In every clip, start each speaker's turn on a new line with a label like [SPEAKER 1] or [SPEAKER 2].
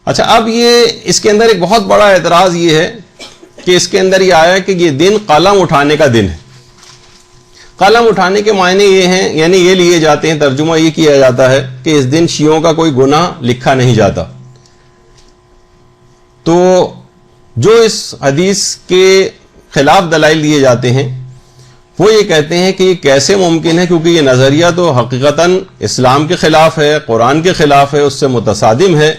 [SPEAKER 1] اچھا، اب یہ اس کے اندر ایک بہت بڑا اعتراض یہ ہے کہ اس کے اندر یہ آیا کہ یہ دن قلم اٹھانے کا دن ہے. قلم اٹھانے کے معنی یہ ہیں، یعنی یہ لیے جاتے ہیں، ترجمہ یہ کیا جاتا ہے کہ اس دن شیعوں کا کوئی گناہ لکھا نہیں جاتا. تو جو اس حدیث کے خلاف دلائل دیے جاتے ہیں وہ یہ کہتے ہیں کہ یہ کیسے ممکن ہے، کیونکہ یہ نظریہ تو حقیقتاً اسلام کے خلاف ہے، قرآن کے خلاف ہے، اس سے متصادم ہے،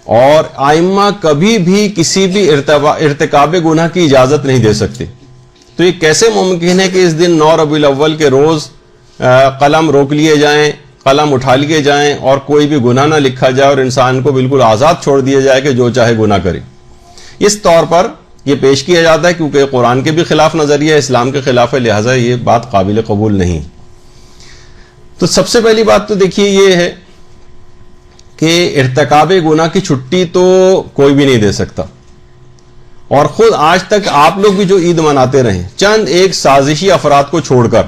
[SPEAKER 1] اور ائمہ کبھی بھی کسی بھی ارتکاب گناہ کی اجازت نہیں دے سکتے. تو یہ کیسے ممکن ہے کہ اس دن 9 ربیع الاول کے روز قلم روک لیے جائیں، قلم اٹھا لیے جائیں اور کوئی بھی گناہ نہ لکھا جائے اور انسان کو بالکل آزاد چھوڑ دیا جائے کہ جو چاہے گناہ کرے. اس طور پر یہ پیش کیا جاتا ہے کیونکہ قرآن کے بھی خلاف نظریہ ہے، اسلام کے خلاف ہے، لہٰذا یہ بات قابل قبول نہیں. تو سب سے پہلی بات تو دیکھیے یہ ہے کہ ارتکاب گناہ کی چھٹی تو کوئی بھی نہیں دے سکتا. اور خود آج تک آپ لوگ بھی جو عید مناتے رہے چند ایک سازشی افراد کو چھوڑ کر،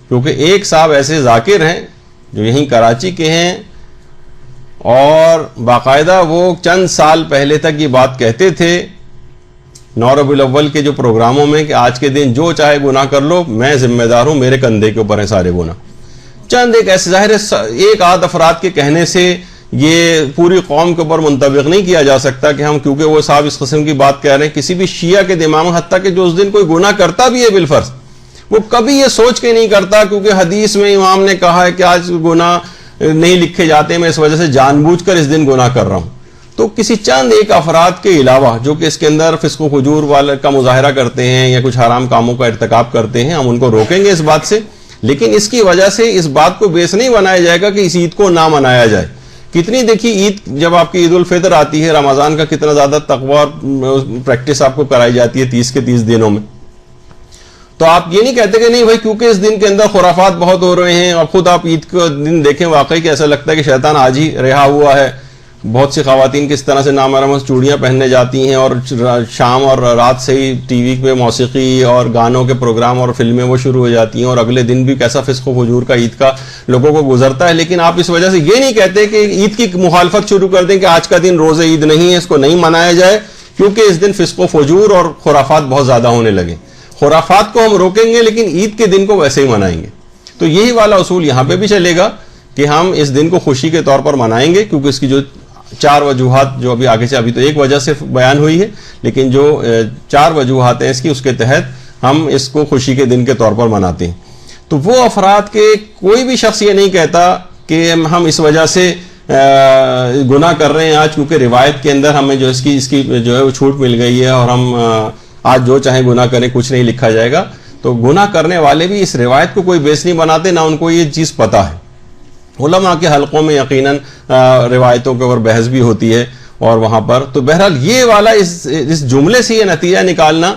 [SPEAKER 1] کیونکہ ایک صاحب ایسے ذاکر ہیں جو یہیں کراچی کے ہیں اور باقاعدہ وہ چند سال پہلے تک یہ بات کہتے تھے 9 ربیع الاول کے جو پروگراموں میں کہ آج کے دن جو چاہے گناہ کر لو، میں ذمہ دار ہوں، میرے کندھے کے اوپر ہیں سارے گناہ. چند ایک ایسے، ظاہر ہے ایک آدھ افراد کے کہنے سے یہ پوری قوم کے اوپر منطبق نہیں کیا جا سکتا کہ ہم، کیونکہ وہ صاحب اس قسم کی بات کہہ رہے ہیں، کسی بھی شیعہ کے دماغ میں، حتیٰ کہ جو اس دن کوئی گناہ کرتا بھی ہے بالفرض، وہ کبھی یہ سوچ کے نہیں کرتا کیونکہ حدیث میں امام نے کہا ہے کہ آج گناہ نہیں لکھے جاتے، میں اس وجہ سے جان بوجھ کر اس دن گناہ کر رہا ہوں. تو کسی چند ایک افراد کے علاوہ جو کہ اس کے اندر فسق و فجور والے کا مظاہرہ کرتے ہیں یا کچھ حرام کاموں کا ارتکاب کرتے ہیں، ہم ان کو روکیں گے اس بات سے، لیکن اس کی وجہ سے اس بات کو بیس نہیں بنایا جائے گا کہ اس عید کو نہ منایا جائے. کتنی دیکھیے عید، جب آپ کی عید الفطر آتی ہے، رمضان کا کتنا زیادہ تقویٰ اور پریکٹس آپ کو کرائی جاتی ہے 30 کے 30 دنوں میں. تو آپ یہ نہیں کہتے کہ نہیں بھائی کیونکہ اس دن کے اندر خرافات بہت ہو رہے ہیں، اور خود آپ عید کا دن دیکھیں واقعی کہ ایسا لگتا ہے کہ شیطان آج ہی رہا ہوا ہے. بہت سی خواتین کس طرح سے نامحرم چوڑیاں پہننے جاتی ہیں اور شام اور رات سے ہی ٹی وی پہ موسیقی اور گانوں کے پروگرام اور فلمیں وہ شروع ہو جاتی ہیں، اور اگلے دن بھی کیسا فسق و فجور کا عید کا لوگوں کو گزرتا ہے. لیکن آپ اس وجہ سے یہ نہیں کہتے کہ عید کی مخالفت شروع کر دیں کہ آج کا دن روز عید نہیں ہے، اس کو نہیں منایا جائے کیونکہ اس دن فسق و فجور اور خرافات بہت زیادہ ہونے لگے. خرافات کو ہم روکیں گے لیکن عید کے دن کو ویسے ہی منائیں گے. تو یہی والا اصول یہاں پہ بھی چلے گا کہ ہم اس دن کو خوشی کے طور پر منائیں گے، کیونکہ اس کی جو 4 وجوہات جو ابھی آگے سے، ابھی تو ایک وجہ صرف بیان ہوئی ہے، لیکن جو 4 وجوہات ہیں اس کی، اس کے تحت ہم اس کو خوشی کے دن کے طور پر مناتے ہیں. تو وہ افراد کے کوئی بھی شخص یہ نہیں کہتا کہ ہم اس وجہ سے گناہ کر رہے ہیں آج کیونکہ روایت کے اندر ہمیں جو اس کی جو ہے وہ چھوٹ مل گئی ہے اور ہم آج جو چاہیں گناہ کریں، کچھ نہیں لکھا جائے گا. تو گناہ کرنے والے بھی اس روایت کو کوئی بیس نہیں بناتے، نہ ان کو یہ چیز پتہ ہے. علماء کے حلقوں میں یقیناً روایتوں کے اوپر بحث بھی ہوتی ہے اور وہاں پر تو بہرحال یہ والا اس جملے سے یہ نتیجہ نکالنا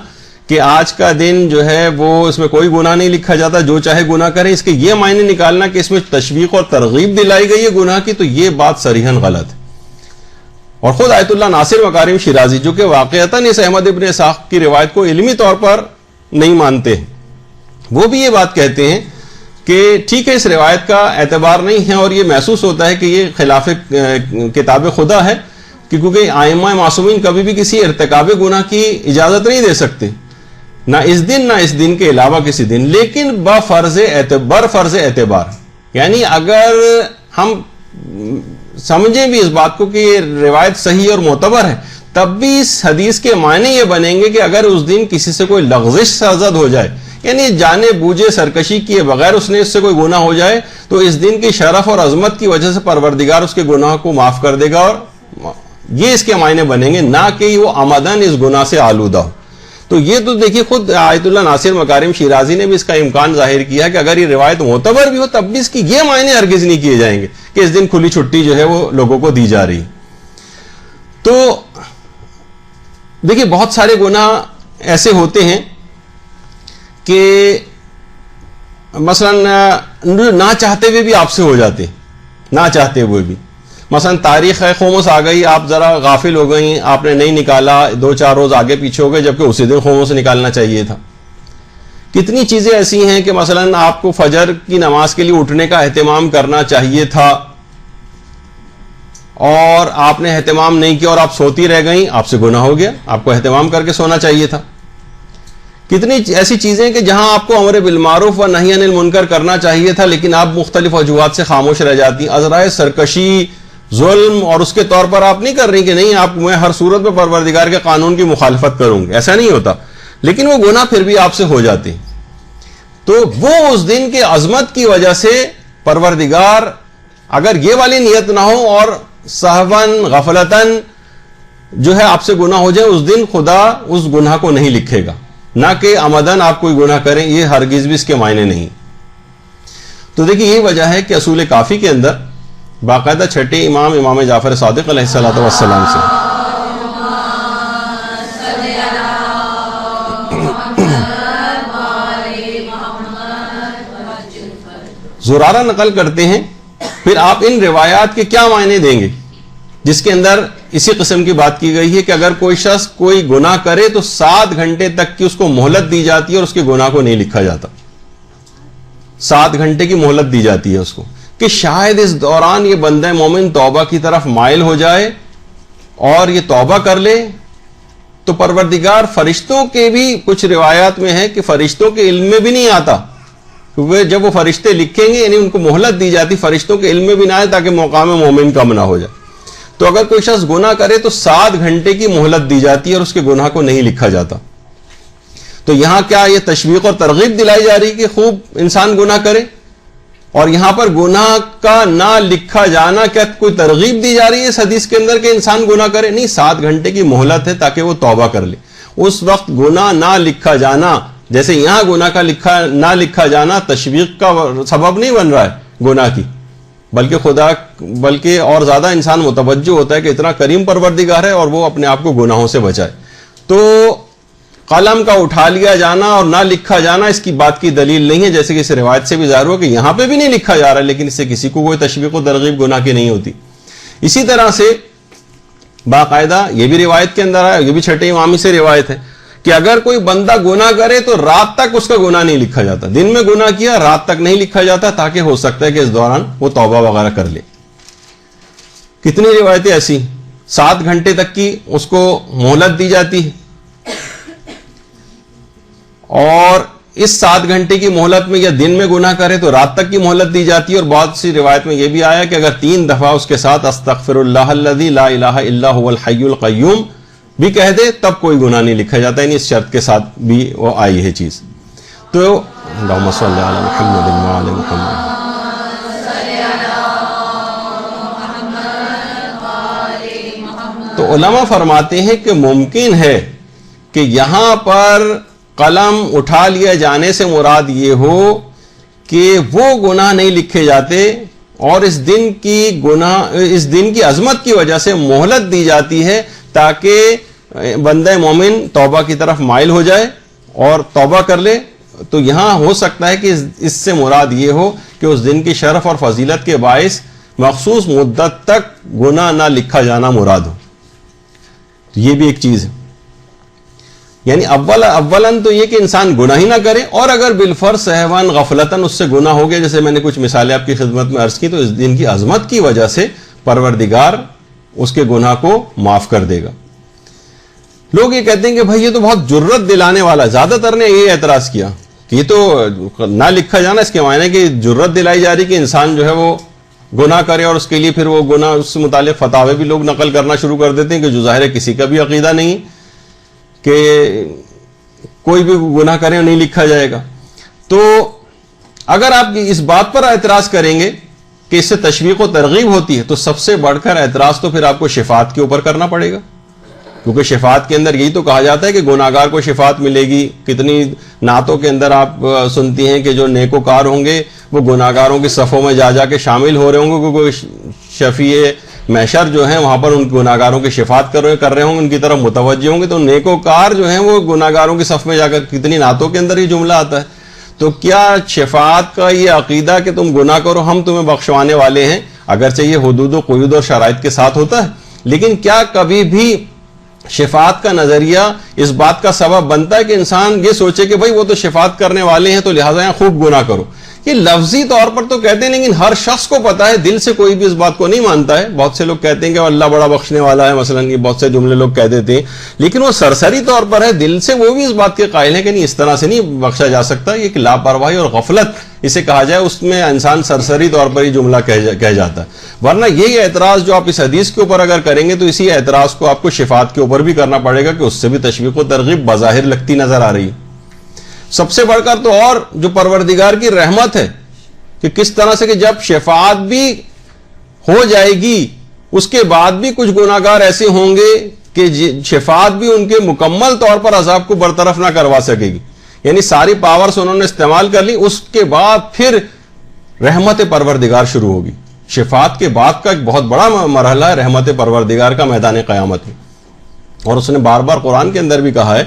[SPEAKER 1] کہ آج کا دن جو ہے وہ اس میں کوئی گناہ نہیں لکھا جاتا، جو چاہے گناہ کرے، اس کے یہ معنی نکالنا کہ اس میں تشویق اور ترغیب دلائی گئی ہے گناہ کی، تو یہ بات صریحاً غلط ہے. اور خود آیت اللہ ناصر مکارم شیرازی جو کہ واقعتاً اس احمد ابن اسحاق کی روایت کو علمی طور پر نہیں مانتے ہیں، وہ بھی یہ بات کہتے ہیں کہ ٹھیک ہے اس روایت کا اعتبار نہیں ہے اور یہ محسوس ہوتا ہے کہ یہ خلاف کتاب خدا ہے، کیونکہ ائمہ معصومین کبھی بھی کسی ارتکاب گناہ کی اجازت نہیں دے سکتے، نہ اس دن نہ اس دن کے علاوہ کسی دن، لیکن برفرض اعتبار، یعنی اگر ہم سمجھیں بھی اس بات کو کہ یہ روایت صحیح اور معتبر ہے، تب بھی اس حدیث کے معنی یہ بنیں گے کہ اگر اس دن کسی سے کوئی لغزش سرزد ہو جائے، یعنی جانے بوجھے سرکشی کیے بغیر اس نے اس سے کوئی گناہ ہو جائے، تو اس دن کی شرف اور عظمت کی وجہ سے پروردگار اس کے گناہ کو معاف کر دے گا، اور یہ اس کے معنی بنیں گے، نہ کہ وہ عمدن اس گناہ سے آلودہ ہو. تو یہ تو دیکھیے خود آیت اللہ ناصر مکارم شیرازی نے بھی اس کا امکان ظاہر کیا کہ اگر یہ روایت معتبر بھی ہو تب بھی اس کی یہ معنی ہرگز نہیں کیے جائیں گے کہ اس دن کھلی چھٹی جو ہے وہ لوگوں کو دی جا رہی. تو دیکھیے بہت سارے گناہ ایسے ہوتے ہیں کہ مثلا نہ چاہتے ہوئے بھی آپ سے ہو جاتے ہیں، نہ چاہتے ہوئے بھی. مثلا تاریخ ہے خمس آ گئی، آپ ذرا غافل ہو گئی، آپ نے نہیں نکالا، 2-4 روز آگے پیچھے ہو گئے جبکہ اسی دن خمس نکالنا چاہیے تھا. کتنی چیزیں ایسی ہیں کہ مثلا آپ کو فجر کی نماز کے لیے اٹھنے کا اہتمام کرنا چاہیے تھا اور آپ نے اہتمام نہیں کیا اور آپ سوتی رہ گئیں، آپ سے گناہ ہو گیا، آپ کو اہتمام کر کے سونا چاہیے تھا۔ کتنی ایسی چیزیں کہ جہاں آپ کو امر بالمعروف و نہی عن المنکر کرنا چاہیے تھا، لیکن آپ مختلف وجوہات سے خاموش رہ جاتی ہیں۔ عذرائے سرکشی، ظلم، اور اس کے طور پر آپ نہیں کر رہی کہ نہیں آپ میں ہر صورت میں پروردگار کے قانون کی مخالفت کروں گی، ایسا نہیں ہوتا، لیکن وہ گناہ پھر بھی آپ سے ہو جاتے ہیں۔ تو وہ اس دن کی عظمت کی وجہ سے پروردگار، اگر یہ والی نیت نہ ہو اور سہون غفلتاً جو ہے آپ سے گناہ ہو جائے، اس دن خدا اس گناہ کو نہیں لکھے گا، نہ کہ عمدن آپ کوئی گناہ کریں، یہ ہرگز بھی اس کے معنی نہیں۔ تو دیکھیے یہی وجہ ہے کہ اصول کافی کے اندر باقاعدہ چھٹے امام جعفر صادق علیہ الصلوۃ والسلام سے زرارہ نقل کرتے ہیں، پھر آپ ان روایات کے کیا معنی دیں گے جس کے اندر اسی قسم کی بات کی گئی ہے کہ اگر کوئی شخص کوئی گناہ کرے تو 7 گھنٹے تک کی اس کو مہلت دی جاتی ہے اور اس کے گناہ کو نہیں لکھا جاتا۔ 7 گھنٹے کی مہلت دی جاتی ہے اس کو، کہ شاید اس دوران یہ بندہ مومن توبہ کی طرف مائل ہو جائے اور یہ توبہ کر لے، تو پروردگار فرشتوں کے بھی کچھ روایات میں ہے کہ فرشتوں کے علم میں بھی نہیں آتا، کیونکہ جب وہ فرشتے لکھیں گے، یعنی ان کو مہلت دی جاتی، فرشتوں کے علم میں بھی نہ آئے تاکہ مقام مومن کم نہ ہو جائے۔ تو اگر کوئی شخص گناہ کرے تو 7 گھنٹے کی مہلت دی جاتی ہے اور اس کے گناہ کو نہیں لکھا جاتا۔ تو یہاں کیا یہ تشویق اور ترغیب دلائی جا رہی کہ خوب انسان گناہ کرے، اور یہاں پر گناہ کا نہ لکھا جانا کیا کوئی ترغیب دی جا رہی ہے اس حدیث کے اندر کہ انسان گناہ کرے؟ نہیں، 7 گھنٹے کی مہلت ہے تاکہ وہ توبہ کر لے۔ اس وقت گناہ نہ لکھا جانا، جیسے یہاں گناہ کا نہ لکھا جانا تشویق کا سبب نہیں بن رہا ہے گناہ کی، بلکہ اور زیادہ انسان متوجہ ہوتا ہے کہ اتنا کریم پروردگار ہے اور وہ اپنے آپ کو گناہوں سے بچائے۔ تو قلم کا اٹھا لیا جانا اور نہ لکھا جانا اس کی بات کی دلیل نہیں ہے، جیسے کہ اس روایت سے بھی ظاہر ہوا کہ یہاں پہ بھی نہیں لکھا جا رہا ہے، لیکن اس سے کسی کو کوئی تشویق و ترغیب گناہ کی نہیں ہوتی۔ اسی طرح سے باقاعدہ یہ بھی روایت کے اندر ہے، یہ بھی چھٹے امامی سے روایت ہے کہ اگر کوئی بندہ گناہ کرے تو رات تک اس کا گناہ نہیں لکھا جاتا، دن میں گناہ کیا رات تک نہیں لکھا جاتا، تاکہ ہو سکتا ہے کہ اس دوران وہ توبہ وغیرہ کر لے۔ کتنی روایتیں ایسی 7 گھنٹے تک کی اس کو مہلت دی جاتی ہے، اور اس 7 گھنٹے کی مہلت میں یا دن میں گناہ کرے تو رات تک کی مہلت دی جاتی ہے۔ اور بہت سی روایت میں یہ بھی آیا کہ اگر 3 دفعہ اس کے ساتھ استغفر اللہ الذی لا الہ الا هو الحی القیوم بھی کہہ دے تب کوئی گناہ نہیں لکھا جاتا، یعنی اس شرط کے ساتھ بھی وہ آئی ہے چیز۔ تو اللہم صلی علی محمد وعلی محمد۔ تو علماء فرماتے ہیں کہ ممکن ہے کہ یہاں پر قلم اٹھا لیا جانے سے مراد یہ ہو کہ وہ گناہ نہیں لکھے جاتے اور اس دن کی عظمت کی وجہ سے مہلت دی جاتی ہے تاکہ بندہ مومن توبہ کی طرف مائل ہو جائے اور توبہ کر لے۔ تو یہاں ہو سکتا ہے کہ اس سے مراد یہ ہو کہ اس دن کی شرف اور فضیلت کے باعث مخصوص مدت تک گناہ نہ لکھا جانا مراد ہو۔ تو یہ بھی ایک چیز ہے، یعنی اولاً تو یہ کہ انسان گناہ ہی نہ کرے، اور اگر بالفرض سہون غفلتاً اس سے گناہ ہو گیا، جیسے میں نے کچھ مثالیں آپ کی خدمت میں عرض کی، تو اس دن کی عظمت کی وجہ سے پروردگار اس کے گناہ کو معاف کر دے گا۔ لوگ یہ کہتے ہیں کہ بھائی یہ تو بہت جرت دلانے والا، زیادہ تر نے یہ اعتراض کیا کہ یہ تو نہ لکھا جانا اس کے معنی کہ جرت دلائی جا رہی کہ انسان جو ہے وہ گناہ کرے، اور اس کے لیے پھر وہ گناہ اس سے متعلق فتاوے بھی لوگ نقل کرنا شروع کر دیتے ہیں کہ جو ظاہر ہے کسی کا بھی عقیدہ نہیں کہ کوئی بھی گناہ کرے اور نہیں لکھا جائے گا۔ تو اگر آپ اس بات پر اعتراض کریں گے کہ اس سے تشویق و ترغیب ہوتی ہے، تو سب سے بڑھ کر اعتراض تو پھر آپ کو شفاعت کے اوپر کرنا پڑے گا، کیونکہ شفاعت کے اندر یہی تو کہا جاتا ہے کہ گناہگار کو شفاعت ملے گی۔ کتنی نعتوں کے اندر آپ سنتی ہیں کہ جو نیکوکار ہوں گے وہ گناہگاروں کی صفوں میں جا کے شامل ہو رہے ہوں گے، کیونکہ شفیع محشر جو ہیں وہاں پر ان گناہگاروں کی شفاعت کر رہے ہوں گے، ان کی طرف متوجہ ہوں گے، تو نیکوکار جو ہیں وہ گناہگاروں کی صف میں جا کر، کتنی نعتوں کے اندر یہ جملہ آتا ہے۔ تو کیا شفاعت کا یہ عقیدہ کہ تم گناہ کرو ہم تمہیں بخشوانے والے ہیں، اگرچہ یہ حدود و قیود اور شرائط کے ساتھ ہوتا ہے، لیکن کیا کبھی بھی شفاعت کا نظریہ اس بات کا سبب بنتا ہے کہ انسان یہ سوچے کہ بھائی وہ تو شفاعت کرنے والے ہیں تو لہٰذا یہاں خوب گناہ کرو؟ کہ لفظی طور پر تو کہتے ہیں لیکن ہر شخص کو پتا ہے، دل سے کوئی بھی اس بات کو نہیں مانتا ہے. بہت سے لوگ کہتے ہیں کہ اللہ بڑا بخشنے والا ہے، مثلا یہ بہت سے جملے لوگ کہہ دیتے ہیں، لیکن وہ سرسری طور پر ہے، دل سے وہ بھی اس بات کے قائل ہیں کہ نہیں، اس طرح سے نہیں بخشا جا سکتا. یہ کہ لاپرواہی اور غفلت اسے کہا جائے، اس میں انسان سرسری طور پر یہ جملہ کہہ جاتا ہے. ورنہ یہی اعتراض جو آپ اس حدیث کے اوپر اگر کریں گے تو اسی اعتراض کو آپ کو شفاعت کے اوپر بھی کرنا پڑے گا کہ اس سے بھی تشویق و ترغیب بظاہر لگتی نظر آ رہی ہے. سب سے بڑھ کر تو اور جو پروردگار کی رحمت ہے کہ کس طرح سے کہ جب شفاعت بھی ہو جائے گی اس کے بعد بھی کچھ گناہگار ایسے ہوں گے کہ شفاعت بھی ان کے مکمل طور پر عذاب کو برطرف نہ کروا سکے گی. یعنی ساری پاورز انہوں نے استعمال کر لی، اس کے بعد پھر رحمت پروردگار شروع ہوگی. شفاعت کے بعد کا ایک بہت بڑا مرحلہ ہے رحمت پروردگار کا میدان قیامت میں. اور اس نے بار بار قرآن کے اندر بھی کہا ہے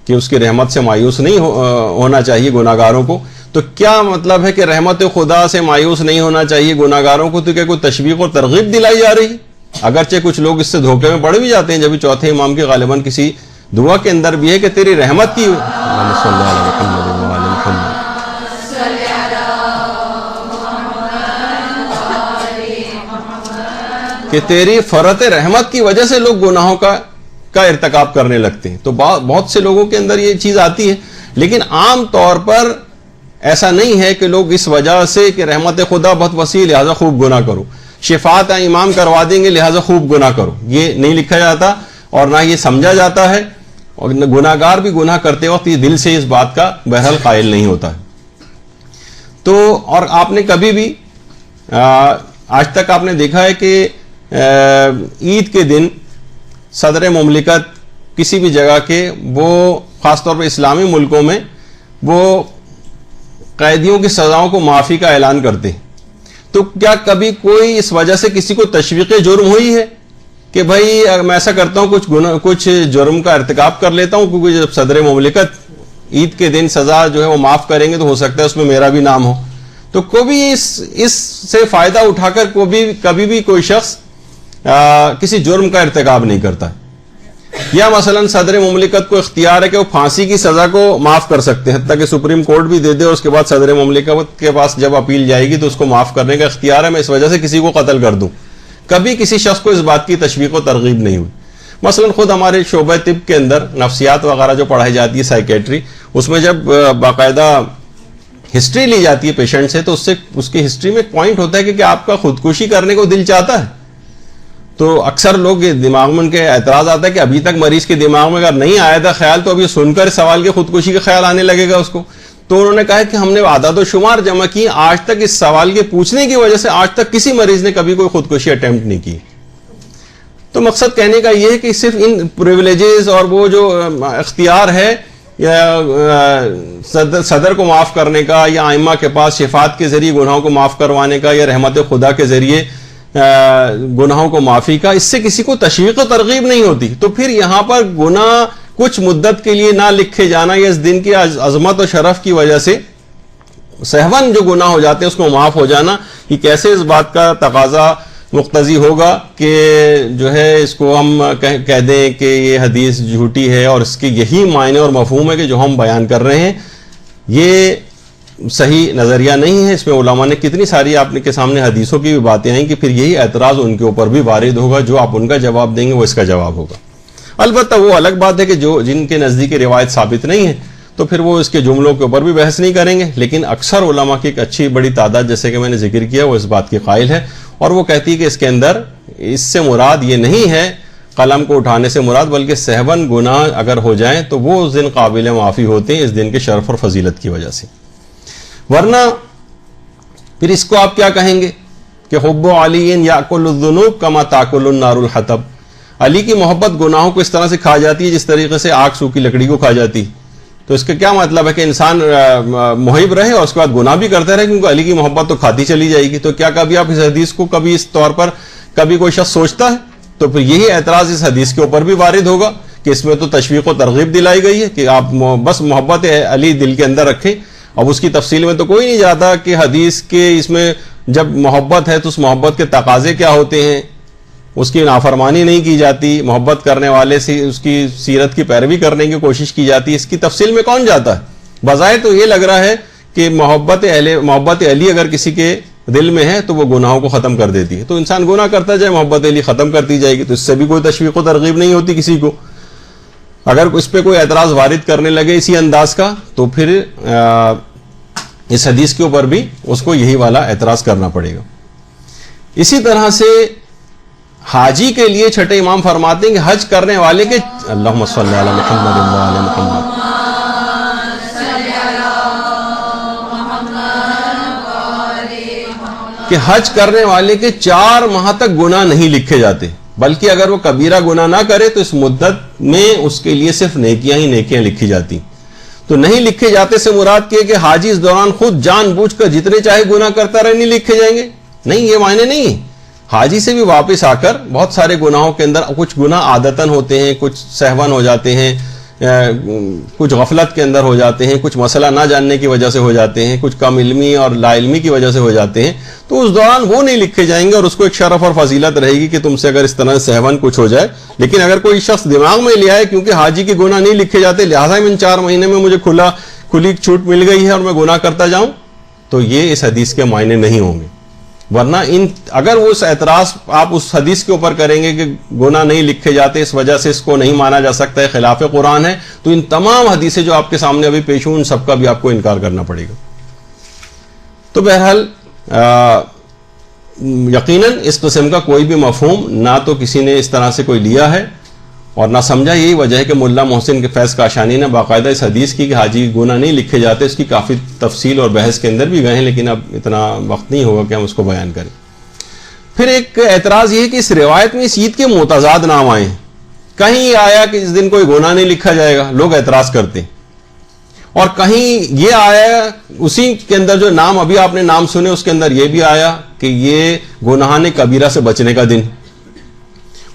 [SPEAKER 1] کہ اس کی رحمت سے مایوس نہیں ہونا چاہیے گناہگاروں کو. تو کیا مطلب ہے کہ رحمت خدا سے مایوس نہیں ہونا چاہیے گناہگاروں کو؟ تو کیا کوئی تشویق اور ترغیب دلائی جا رہی؟ اگرچہ کچھ لوگ اس سے دھوکے میں پڑ بھی جاتے ہیں، جبھی چوتھے امام کے غالباً کسی دعا کے اندر بھی ہے کہ تیری رحمت کی کہ تیری فرت رحمت کی وجہ سے لوگ گناہوں کا ارتکاب کرنے لگتے ہیں. تو بہت سے لوگوں کے اندر یہ چیز آتی ہے، لیکن عام طور پر ایسا نہیں ہے کہ لوگ اس وجہ سے کہ رحمت خدا بہت وسیع لہذا خوب گناہ کرو، شفاعت امام کروا دیں گے لہذا خوب گناہ کرو. یہ نہیں لکھا جاتا اور نہ یہ سمجھا جاتا ہے. اور گناہگار بھی گناہ کرتے وقت یہ دل سے اس بات کا بہرحال قائل نہیں ہوتا ہے. تو اور آپ نے کبھی بھی آج تک آپ نے دیکھا ہے کہ عید کے دن صدر مملکت کسی بھی جگہ کے وہ خاص طور پر اسلامی ملکوں میں وہ قیدیوں کی سزاؤں کو معافی کا اعلان کرتے ہیں. تو کیا کبھی کوئی اس وجہ سے کسی کو تشویق جرم ہوئی ہے کہ بھائی میں ایسا کرتا ہوں کچھ جرم کا ارتکاب کر لیتا ہوں کیونکہ جب صدر مملکت عید کے دن سزا جو ہے وہ معاف کریں گے تو ہو سکتا ہے اس میں میرا بھی نام ہو. تو کبھی اس سے فائدہ اٹھا کر کبھی بھی کوئی شخص کسی جرم کا ارتکاب نہیں کرتا. یا مثلا صدر مملکت کو اختیار ہے کہ وہ پھانسی کی سزا کو معاف کر سکتے ہیں، حتیٰ کہ سپریم کورٹ بھی دے دے اور اس کے بعد صدر مملکت کے پاس جب اپیل جائے گی تو اس کو معاف کرنے کا اختیار ہے، میں اس وجہ سے کسی کو قتل کر دوں. کبھی کسی شخص کو اس بات کی تشویق و ترغیب نہیں ہوئی. مثلا خود ہمارے شعبہ طب کے اندر نفسیات وغیرہ جو پڑھائی جاتی ہے، سائیکیٹری، اس میں جب باقاعدہ ہسٹری لی جاتی ہے پیشنٹ سے تو اس کی ہسٹری میں ایک پوائنٹ ہوتا ہے کہ آپ کا خودکشی کرنے کو دل چاہتا ہے. تو اکثر لوگ دماغ میں ان کے اعتراض آتا ہے کہ ابھی تک مریض کے دماغ میں اگر نہیں آیا تھا خیال تو ابھی سن کر سوال کے خودکشی کا خیال آنے لگے گا اس کو. تو انہوں نے کہا کہ ہم نے اعداد و شمار جمع کی، آج تک اس سوال کے پوچھنے کی وجہ سے آج تک کسی مریض نے کبھی کوئی خودکشی اٹیمپٹ نہیں کی. تو مقصد کہنے کا یہ ہے کہ صرف ان پریویلیجز اور وہ جو اختیار ہے یا صدر کو معاف کرنے کا یا ائمہ کے پاس شفاعت کے ذریعے گناہوں کو معاف کروانے کا یا رحمت خدا کے ذریعے گناہوں کو معافی کا، اس سے کسی کو تشویق و ترغیب نہیں ہوتی. تو پھر یہاں پر گناہ کچھ مدت کے لیے نہ لکھے جانا یا اس دن کی عظمت و شرف کی وجہ سے سہون جو گناہ ہو جاتے ہیں اس کو معاف ہو جانا، یہ کیسے اس بات کا تقاضا مقتضی ہوگا کہ جو ہے اس کو ہم کہہ دیں کہ یہ حدیث جھوٹی ہے اور اس کے یہی معنی اور مفہوم ہے کہ جو ہم بیان کر رہے ہیں. یہ صحیح نظریہ نہیں ہے. اس میں علماء نے کتنی ساری آپ کے سامنے حدیثوں کی بھی باتیں آئیں کہ پھر یہی اعتراض ان کے اوپر بھی وارد ہوگا، جو آپ ان کا جواب دیں گے وہ اس کا جواب ہوگا. البتہ وہ الگ بات ہے کہ جن کے نزدیک روایت ثابت نہیں ہے تو پھر وہ اس کے جملوں کے اوپر بھی بحث نہیں کریں گے. لیکن اکثر علماء کی ایک اچھی بڑی تعداد جیسے کہ میں نے ذکر کیا وہ اس بات کی قائل ہے اور وہ کہتی ہے کہ اس کے اندر اس سے مراد یہ نہیں ہے قلم کو اٹھانے سے مراد، بلکہ سہون گناہ اگر ہو جائیں تو وہ اس دن قابل معافی ہوتے ہیں اس دن کے شرف اور فضیلت کی وجہ سے. ورنہ پھر اس کو آپ کیا کہیں گے کہ حب علی یاکل الذنوب کما تاکل النار الحطب، علی کی محبت گناہوں کو اس طرح سے کھا جاتی ہے جس طریقے سے آگ سوکھی لکڑی کو کھا جاتی. تو اس کا کیا مطلب ہے کہ انسان محب رہے اور اس کے بعد گناہ بھی کرتے رہے کیونکہ علی کی محبت تو کھاتی چلی جائے گی. تو کیا کبھی آپ اس حدیث کو کبھی اس طور پر کبھی کوئی شخص سوچتا ہے؟ تو پھر یہی اعتراض اس حدیث کے اوپر بھی وارد ہوگا کہ اس میں تو تشویق و ترغیب دلائی گئی ہے کہ آپ بس محبت علی دل کے اندر رکھیں. اب اس کی تفصیل میں تو کوئی نہیں جاتا کہ حدیث کے اس میں جب محبت ہے تو اس محبت کے تقاضے کیا ہوتے ہیں، اس کی نافرمانی نہیں کی جاتی، محبت کرنے والے سے اس کی سیرت کی پیروی کرنے کی کوشش کی جاتی ہے. اس کی تفصیل میں کون جاتا ہے؟ بظاہر تو یہ لگ رہا ہے کہ محبت علی اگر کسی کے دل میں ہے تو وہ گناہوں کو ختم کر دیتی ہے. تو انسان گناہ کرتا جائے، محبت علی ختم کرتی جائے گی، تو اس سے بھی کوئی تشویق و ترغیب نہیں ہوتی کسی کو. اگر اس پہ کوئی اعتراض وارد کرنے لگے اسی انداز کا، تو پھر اس حدیث کے اوپر بھی اس کو یہی والا اعتراض کرنا پڑے گا. اسی طرح سے حاجی کے لیے چھٹے امام فرماتے ہیں کہ حج کرنے والے کے اللہم صلی علی محمد و علی محمد، کہ حج کرنے والے کے 4 ماہ تک گناہ نہیں لکھے جاتے، بلکہ اگر وہ کبیرہ گناہ نہ کرے تو اس مدت میں اس کے لیے صرف نیکیاں ہی نیکیاں لکھی جاتی. تو نہیں لکھے جاتے سے مراد کہ حاجی اس دوران خود جان بوجھ کر جتنے چاہے گناہ کرتا رہے نہیں لکھے جائیں گے. نہیں، یہ معنی نہیں ہے. حاجی سے بھی واپس آ کر بہت سارے گناہوں کے اندر کچھ گناہ عادتاً ہوتے ہیں، کچھ سہون ہو جاتے ہیں، کچھ غفلت کے اندر ہو جاتے ہیں، کچھ مسئلہ نہ جاننے کی وجہ سے ہو جاتے ہیں، کچھ کم علمی اور لا علمی کی وجہ سے ہو جاتے ہیں. تو اس دوران وہ نہیں لکھے جائیں گے، اور اس کو ایک شرف اور فضیلت رہے گی کہ تم سے اگر اس طرح سہون کچھ ہو جائے. لیکن اگر کوئی شخص دماغ میں لیا ہے کیونکہ حاجی کے گناہ نہیں لکھے جاتے لہٰذا ان 4 مہینے میں مجھے کھلی چھوٹ مل گئی ہے اور میں گناہ کرتا جاؤں، تو یہ اس حدیث کے معنی نہیں ہوں گے. ورنہ اگر وہ اعتراض آپ اس حدیث کے اوپر کریں گے کہ گناہ نہیں لکھے جاتے اس وجہ سے اس کو نہیں مانا جا سکتا ہے، خلاف قرآن ہے، تو ان تمام حدیثیں جو آپ کے سامنے ابھی پیش ہوں ان سب کا بھی آپ کو انکار کرنا پڑے گا. تو بہرحال یقیناً اس قسم کا کوئی بھی مفہوم نہ تو کسی نے اس طرح سے کوئی لیا ہے اور نہ سمجھا. یہی وجہ ہے کہ ملا محسن کے فیض کاشانی نے باقاعدہ اس حدیث کی کہ حاجی گناہ نہیں لکھے جاتے اس کی کافی تفصیل اور بحث کے اندر بھی گئے ہیں، لیکن اب اتنا وقت نہیں ہوگا کہ ہم اس کو بیان کریں. پھر ایک اعتراض یہ ہے کہ اس روایت میں اس عید کے متضاد نام آئے ہیں. کہیں آیا کہ اس دن کوئی گناہ نہیں لکھا جائے گا، لوگ اعتراض کرتے ہیں، اور کہیں یہ آیا اسی کے اندر جو نام ابھی آپ نے نام سنے اس کے اندر یہ بھی آیا کہ یہ گناہان کبیرہ سے بچنے کا دن.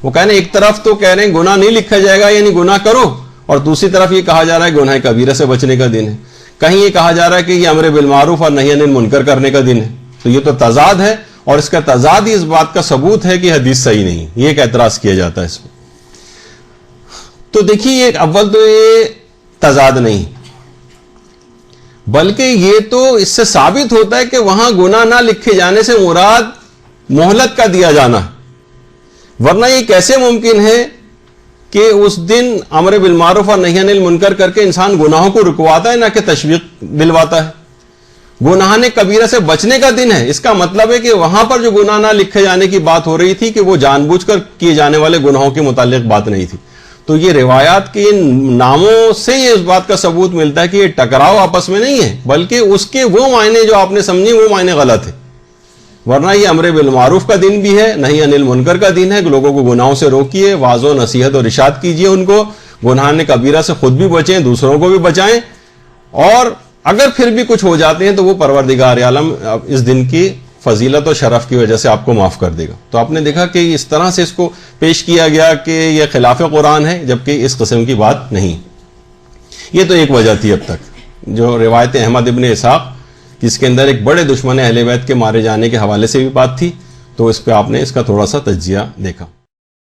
[SPEAKER 1] وہ کہنے ایک طرف تو کہہ رہے ہیں گناہ نہیں لکھا جائے گا یعنی گناہ کرو، اور دوسری طرف یہ کہا جا رہا ہے گناہ کبیرہ سے بچنے کا دن ہے. کہیں یہ کہا جا رہا ہے کہ یہ امر بالمعروف اور نہی عن المنکر کرنے کا دن ہے. تو یہ تو تضاد ہے، اور اس کا تضاد ہی اس بات کا ثبوت ہے کہ حدیث صحیح نہیں. یہ ایک اعتراض کیا جاتا ہے اس میں. تو دیکھیے اول تو یہ تضاد نہیں، بلکہ یہ تو اس سے ثابت ہوتا ہے کہ وہاں گناہ نہ لکھے جانے سے مراد مہلت کا دیا جانا. ورنہ یہ کیسے ممکن ہے کہ اس دن امر بالمعروف اور نہی عن المنکر کر کے انسان گناہوں کو رکواتا ہے نہ کہ تشویق دلواتا ہے. گناہان کبیرہ سے بچنے کا دن ہے، اس کا مطلب ہے کہ وہاں پر جو گناہ نہ لکھے جانے کی بات ہو رہی تھی کہ وہ جان بوجھ کر کیے جانے والے گناہوں کے متعلق بات نہیں تھی. تو یہ روایات کے ناموں سے یہ اس بات کا ثبوت ملتا ہے کہ یہ ٹکراؤ آپس میں نہیں ہے، بلکہ اس کے وہ معنی جو آپ نے سمجھے وہ معنی غلط ہے. ورنہ یہ امر بالمعروف کا دن بھی ہے، نہی عن المنکر کا دن ہے. لوگوں کو گناہوں سے روکیے، واعظ و نصیحت اور ارشاد کیجیے ان کو، گناہان کبیرہ سے خود بھی بچیں، دوسروں کو بھی بچائیں، اور اگر پھر بھی کچھ ہو جاتے ہیں تو وہ پروردگار عالم اس دن کی فضیلت و شرف کی وجہ سے آپ کو معاف کر دے گا. تو آپ نے دیکھا کہ اس طرح سے اس کو پیش کیا گیا کہ یہ خلاف قرآن ہے، جبکہ اس قسم کی بات نہیں. یہ تو ایک وجہ تھی اب تک جو روایت احمد ابن اسحاق جس کے اندر ایک بڑے دشمن اہل بیت کے مارے جانے کے حوالے سے بھی بات تھی، تو اس پہ آپ نے اس کا تھوڑا سا تجزیہ دیکھا.